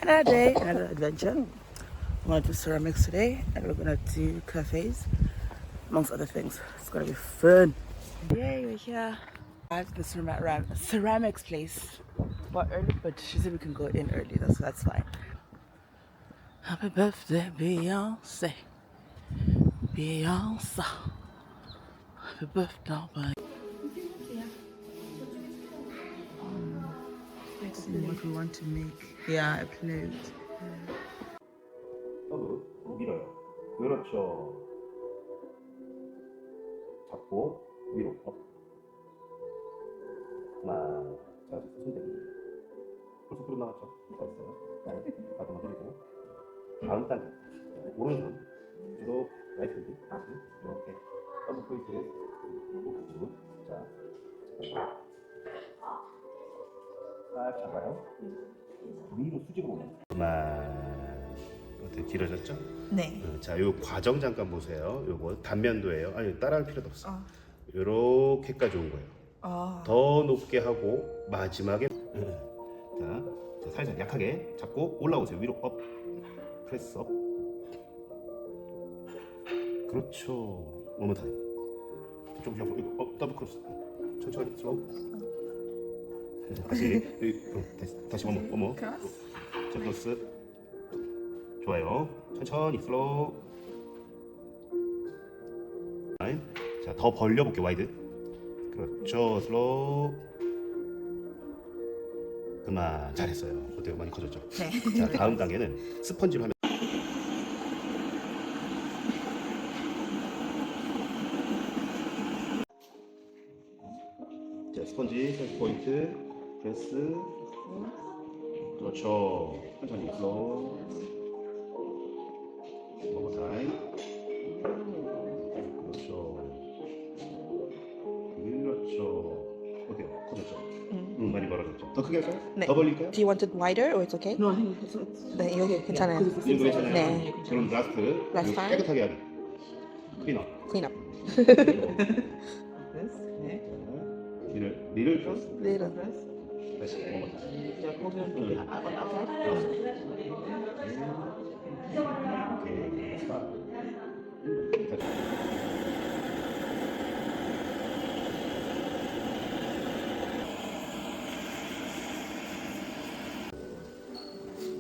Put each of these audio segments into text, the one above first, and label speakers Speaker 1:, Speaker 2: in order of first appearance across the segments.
Speaker 1: Another day, another adventure. We're gonna do ceramics today, and we're gonna do cafes, amongst other things. It's gonna be fun. Yay, we're here at the ceramics place. We're early, but she said we can go in early, so that's fine. Happy birthday, Beyonce. Beyonce. Happy birthday, bye. Let's see what we want to make. Yeah, a plate.
Speaker 2: 밀어요. 그렇죠. 잡고 위로 업. 하나, 자, 손대기. 벌써 끌어 나왔죠? 됐어요. 가슴만 들고. 다음 단계. 오른손. 주로 라이트 핸드. 이렇게. 더블 포인트. 굿. 자, 딱 잡아요. 위로 수직으로 올려. 어떻게 길어졌죠?
Speaker 1: 네.
Speaker 2: 자, 요 과정 잠깐 보세요. 요거 단면도예요. 아니, 따라할 필요도 없어. 요렇게까지 온 거예요. 더 높게 하고 마지막에 자, 살살 약하게 잡고 올라오세요. 위로 업. 프레스 업. 그렇죠. 너무 타임. 좀 옆으로 이거 업 더블 크로스. 천천히 슬로우. 다시 어머. 자, 크로스. 좋아요. 천천히 슬로우. 자, 더 벌려볼게요. 와이드. 그렇죠. 슬로우. 그만. 잘했어요. 어때요? 많이 커졌죠?
Speaker 1: 네.
Speaker 2: 자, 다음 단계는 스펀지로 하면. 자, 스펀지 센스 포인트 프레스. 그렇죠. 천천히 슬로우. 타임. 그렇죠. 어때요? 커졌죠? 많이 벌어졌죠? 더 크게 할까요?
Speaker 1: 네.
Speaker 2: 더 벌릴까요?
Speaker 1: Do you want it wider or it's okay?
Speaker 3: No, I think it's
Speaker 1: 네, 여기 괜찮아요.
Speaker 2: 이거 괜찮아요?
Speaker 1: 네.
Speaker 2: 그럼 라스트.
Speaker 1: Last
Speaker 2: 이거
Speaker 1: time?
Speaker 2: 깨끗하게 하기. 클린업.
Speaker 1: Clean up.
Speaker 3: this. 네.
Speaker 2: 리를 플러스.
Speaker 1: Little.
Speaker 2: 다시 한번 더.
Speaker 3: 자, 거기는
Speaker 2: 오케이. 스탑.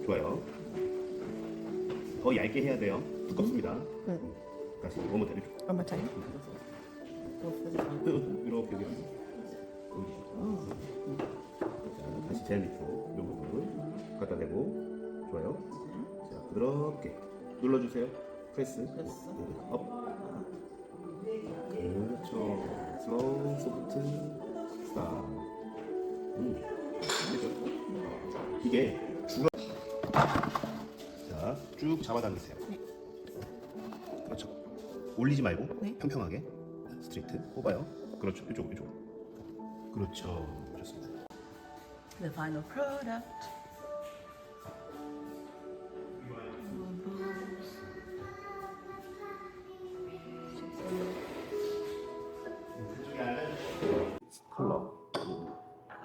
Speaker 2: 좋아요. 더 얇게 해야 돼요. 두껍습니다. 다시 원모 타임.
Speaker 1: One more time.
Speaker 2: 이렇게 자, 다시 제일 밑으로 이 부분 갖다 대고. 좋아요. 자, 부드럽게 눌러주세요. 프레스. 업. 그렇죠. 슬로우 소프트 스탑. 됐죠? 이게 줄어. 자, 쭉 잡아당기세요. 그렇죠. 올리지 말고 평평하게 스트레이트 뽑아요. 그렇죠. 이쪽. 그렇죠. 좋습니다.
Speaker 1: The final product.
Speaker 2: 컬러.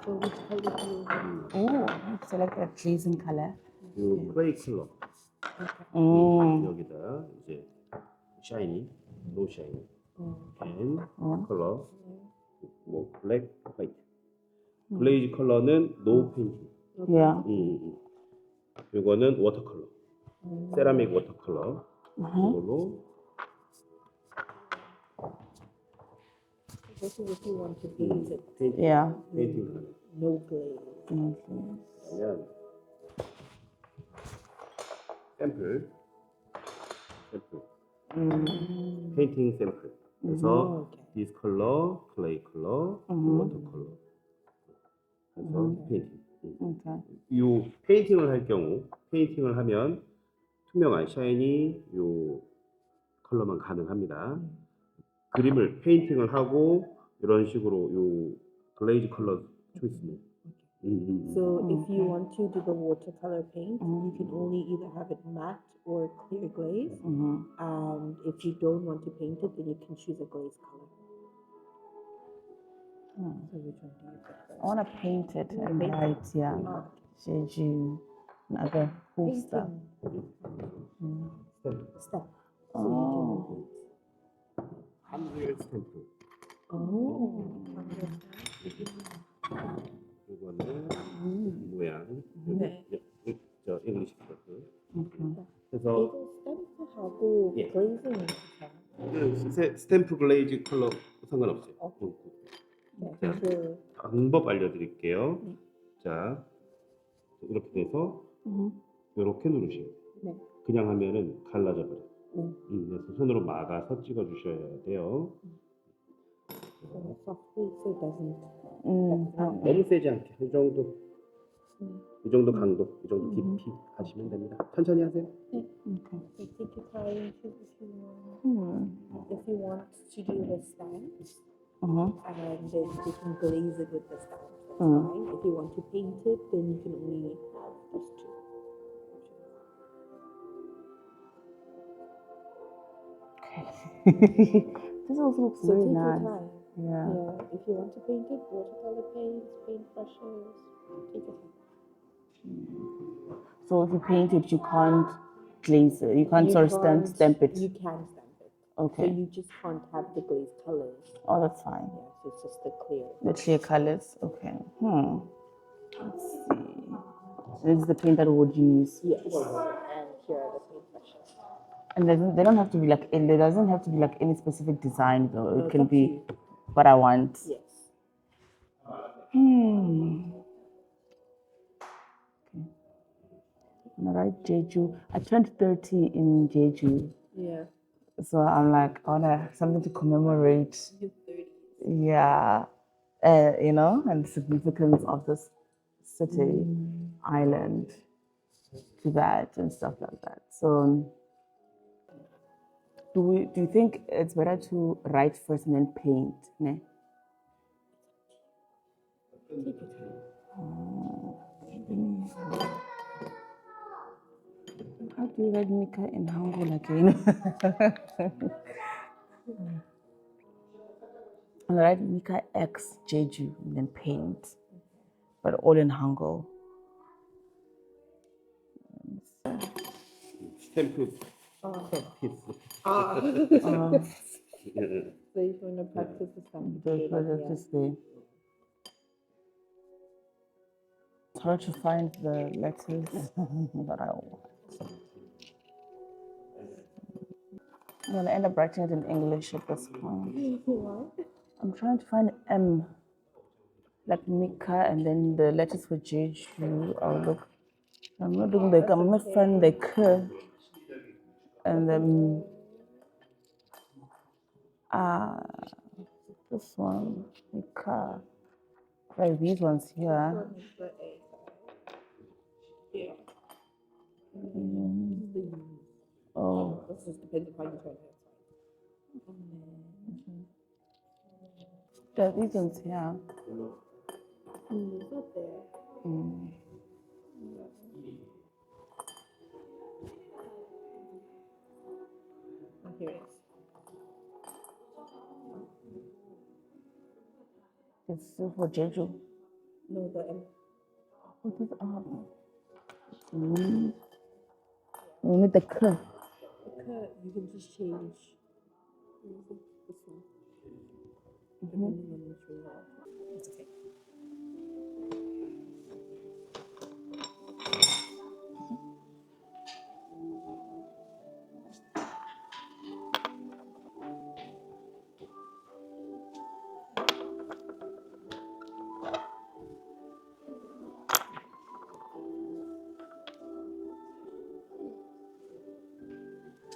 Speaker 3: So which color do you want?
Speaker 1: Oh, select a pleasing color.
Speaker 2: 요 그레이 컬러. 여기다 이제 샤이니, 노 샤이니, 앤 컬러, 뭐 블랙, 화이트. 글레이즈 컬러는 노 페인팅.
Speaker 1: Yeah.
Speaker 2: 요거는 워터 컬러. 세라믹 워터 컬러. 이걸로.
Speaker 3: This is if you want to glaze it.
Speaker 2: 페인팅.
Speaker 1: Yeah.
Speaker 2: 페인팅 컬러.
Speaker 3: No glaze.
Speaker 2: 그러면 샘플. 페인팅 샘플. 그래서 디스 컬러, 클레이 컬러, 워터 컬러. 그래서 페인팅. 이 페인팅을 할 경우, 페인팅을 하면 투명한 샤이니 요 컬러만 가능합니다. 그림을 페인팅을 하고 이런 식으로 요 글레이즈 컬러 초이스는.
Speaker 3: So if you want to do the watercolor paint, you can only either have it matte or clear glaze. And if you don't want to paint it, then you can choose a glaze color. So which one do you prefer?
Speaker 1: I want to paint it and write, yeah. Jeju Another whole stuff.
Speaker 3: Painting
Speaker 2: 스탬프.
Speaker 3: stuff. So
Speaker 1: Oh.
Speaker 2: 한글 스탬프.
Speaker 3: you
Speaker 2: 이거는 모양.
Speaker 3: 네.
Speaker 2: 저 잉글리시 스탬프.
Speaker 1: Okay.
Speaker 2: 그래서
Speaker 3: 이거 스탬프하고
Speaker 2: 예.
Speaker 3: 글레이징은 괜찮아요?
Speaker 2: 스탬프 글레이즈 컬러 상관없어요.
Speaker 3: 네.
Speaker 2: 자,
Speaker 3: 그
Speaker 2: 방법 알려드릴게요.
Speaker 3: 네.
Speaker 2: 자, 이렇게 돼서
Speaker 1: Mhm.
Speaker 2: 이렇게 누르시면 돼요.
Speaker 3: 네.
Speaker 2: 그냥 하면은 갈라져 버려요.
Speaker 3: 네.
Speaker 2: 그래서 손으로 막아서 찍어주셔야 돼요.
Speaker 3: So softly so it doesn't.
Speaker 2: 너무 세지 않게 이 정도, 이 정도 강도, 이 정도 깊이 하시면 됩니다. 천천히 하세요.
Speaker 1: Okay.
Speaker 3: So take your time, choose if you want. If you want to do the stamps, and then you can glaze it with the stamps. That's fine. If you want to paint it, then you can only have those two.
Speaker 1: This also looks
Speaker 3: So
Speaker 1: very
Speaker 3: take
Speaker 1: nice.
Speaker 3: your time.
Speaker 1: Yeah.
Speaker 3: Yeah. If you want to paint it, watercolor paints, paintbrushes, take your time.
Speaker 1: So if you paint it, you can't glaze it. You can't
Speaker 3: You
Speaker 1: sort of
Speaker 3: can't-
Speaker 1: stamp it.
Speaker 3: You can stamp it.
Speaker 1: Okay.
Speaker 3: So you just can't have the glaze colors.
Speaker 1: Oh, that's fine.
Speaker 3: Yeah, so it's just the clear.
Speaker 1: The clear colors. Okay. Let's see. This is the paint that we would use.
Speaker 3: Yes. And here are the paintbrushes.
Speaker 1: And they don't have to be like, there doesn't have to be like any specific design though.
Speaker 3: No,
Speaker 1: It
Speaker 3: it's
Speaker 1: can
Speaker 3: up to
Speaker 1: be
Speaker 3: you.
Speaker 1: what I want.
Speaker 3: Yes.
Speaker 1: All right, Jeju. I turned 30 in Jeju.
Speaker 3: Yeah.
Speaker 1: So I'm like, I want something to commemorate.
Speaker 3: You're 30.
Speaker 1: Yeah. And the significance of this city, island, to that and stuff like that. So do you think it's better to write first and then paint? Ne?
Speaker 3: Take your time.
Speaker 1: How do you write Mika in Hangul again? I'll write Mika X Jeju and then paint, but all in Hangul.
Speaker 2: 스탬프 피스.
Speaker 3: So if you want to practice the stamp,
Speaker 1: Just there. It's hard to find the letters that I want. I'm gonna end up writing it in English at this point.
Speaker 3: What?
Speaker 1: I'm trying to find M, like Mika, and then the letters for Jeju. I'll look. I'm not doing like I'm not finding the K, and then this one Mika. Like these ones here.
Speaker 3: One is the A. Yeah.
Speaker 1: Oh,
Speaker 3: This just depends on how you turn it.
Speaker 1: yeah, these ones here.
Speaker 3: It's up there. Oh, here it is.
Speaker 1: It's still for Jeju.
Speaker 3: No, the M.
Speaker 1: What is we need the K.
Speaker 3: The cut, you can just change. This one. Depending on which way you want. It's okay.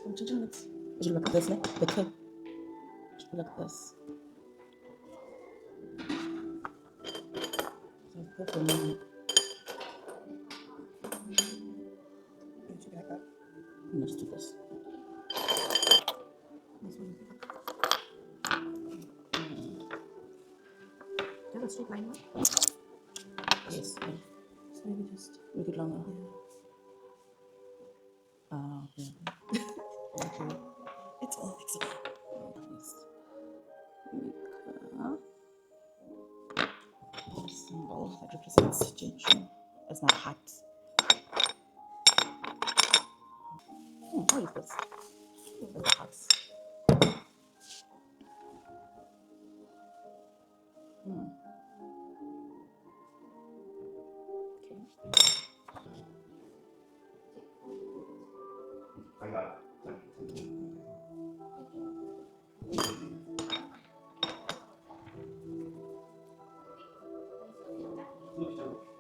Speaker 1: It should look like this, like the K. It should be like this. So put the name.
Speaker 3: It should be like that.
Speaker 1: Let's do this.
Speaker 3: This one. Do you have a straight line one?
Speaker 1: Yes.
Speaker 3: So maybe just.
Speaker 1: Make it longer. Okay. Okay.
Speaker 3: It's all fixable.
Speaker 1: Yes. Mika. The symbol that represents Jeju as my heart. what is this? That's a house.
Speaker 2: I got it.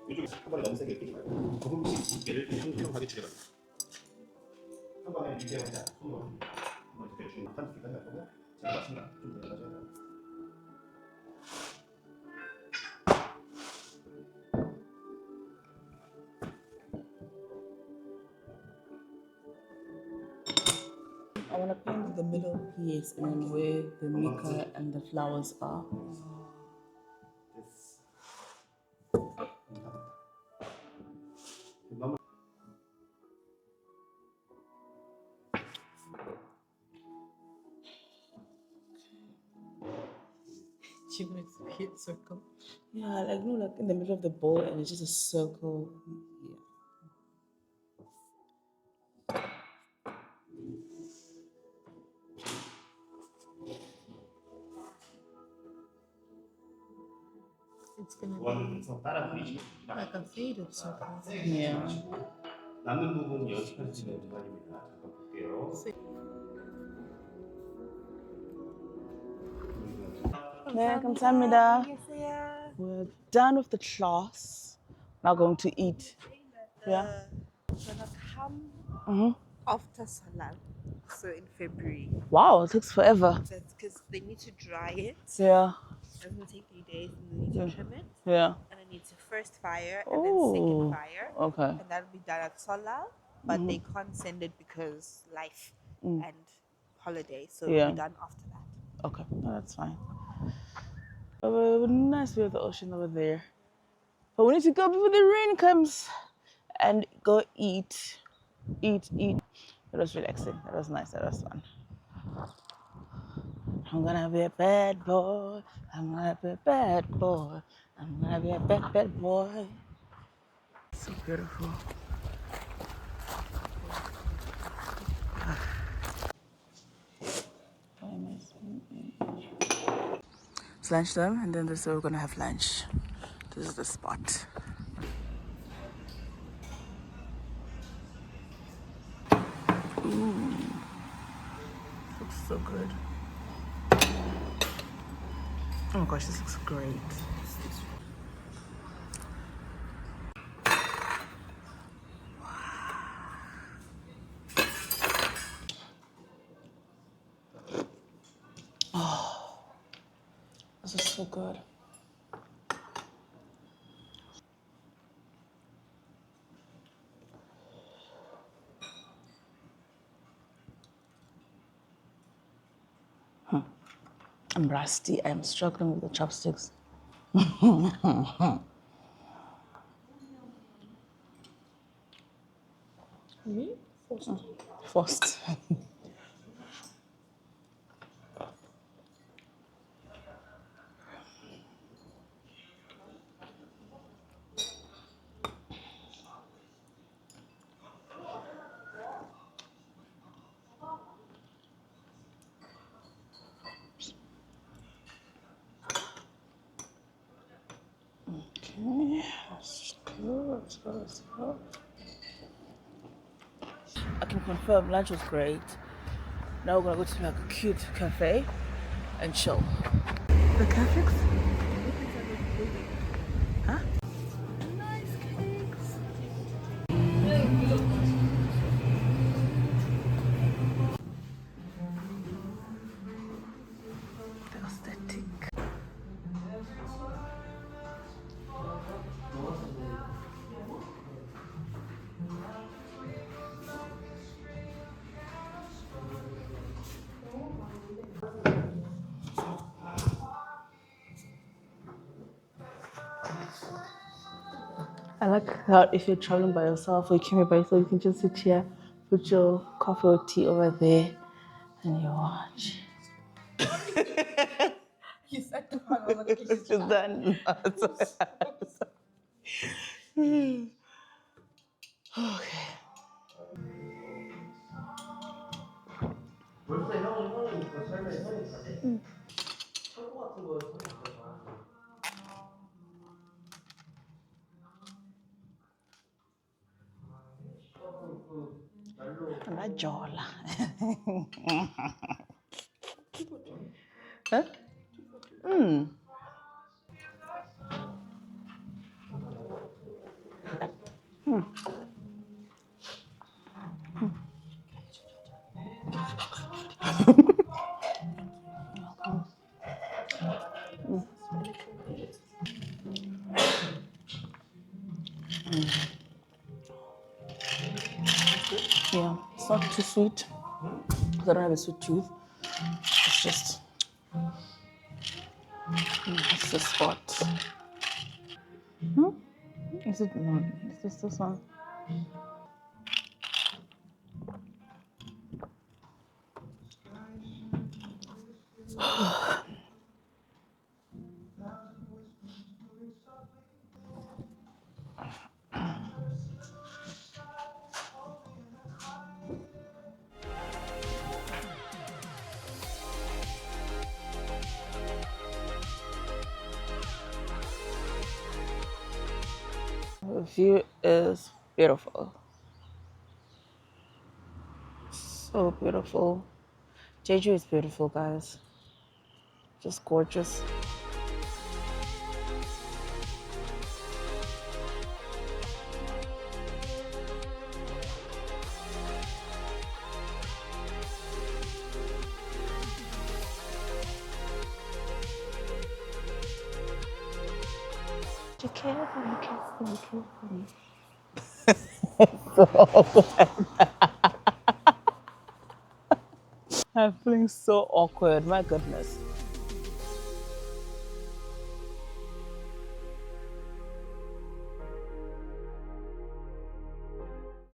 Speaker 2: 이쪽에 한 번에 너무 세게 끼지 말고 조금씩 얘를 평평하게 줄여가지고 한 번에 이렇게 하자 손으로 한번 이렇게 대충 한 두께까지 할 거고 자 맞습니다 좀 내려가줘야 돼요
Speaker 1: I want to paint the middle piece and then where the mica and the flowers are.
Speaker 3: She makes a weird circle.
Speaker 1: Yeah, like no, like in the middle of the bowl and it's just a circle. Yeah.
Speaker 3: It's gonna be
Speaker 2: 따라 그리시면
Speaker 3: like a faded circle.
Speaker 1: Yeah.
Speaker 2: 남는 부분 연습하시면 그만입니다. 잠깐 볼게요.
Speaker 1: 네, 감사합니다. We're done with the class. Now going to eat. Yeah.
Speaker 3: Gonna come after Salah, so in February.
Speaker 1: Wow, it takes forever.
Speaker 3: That's because they need to dry it.
Speaker 1: Yeah.
Speaker 3: It's gonna take 3 days, and they need to trim it.
Speaker 1: Yeah.
Speaker 3: And I need to first fire and then second fire.
Speaker 1: Okay.
Speaker 3: And that'll be done at Salah, but they can't send it because life and holiday, so it'll be done after that.
Speaker 1: Okay, no, that's fine. Nice view of the ocean over there. But we need to go before the rain comes and go eat. Eat. It was relaxing. That was nice. That was fun. I'm gonna be a bad boy. I'm gonna be a bad boy. I'm gonna be a bad boy. So beautiful. It's lunchtime, and then this is where we're gonna have lunch. This is the spot. Ooh, looks so good. Oh my gosh, this looks great. Oh, this is so good. I'm rusty. I'm struggling with the chopsticks.
Speaker 3: Really?
Speaker 1: Forced. Okay, let's go. I can confirm lunch was great. Now we're gonna go to like a cute cafe and chill. The cafes? Huh? Nice cakes. The aesthetic. I like how if you're traveling by yourself or you came here by yourself, you can just sit here, put your coffee or tea over there, and you watch.
Speaker 3: You said the one, I was like, okay,
Speaker 1: It's just done. Okay. Ajola. Huh? Mm. Yeah, it's not too sweet. 'Cause I don't have a sweet tooth. It's just, it's the spot. Hmm? Is it no? Is this one? The view is beautiful. So beautiful. Jeju is beautiful, guys. Just gorgeous. Be careful, be careful, be careful. I'm feeling so awkward. My goodness.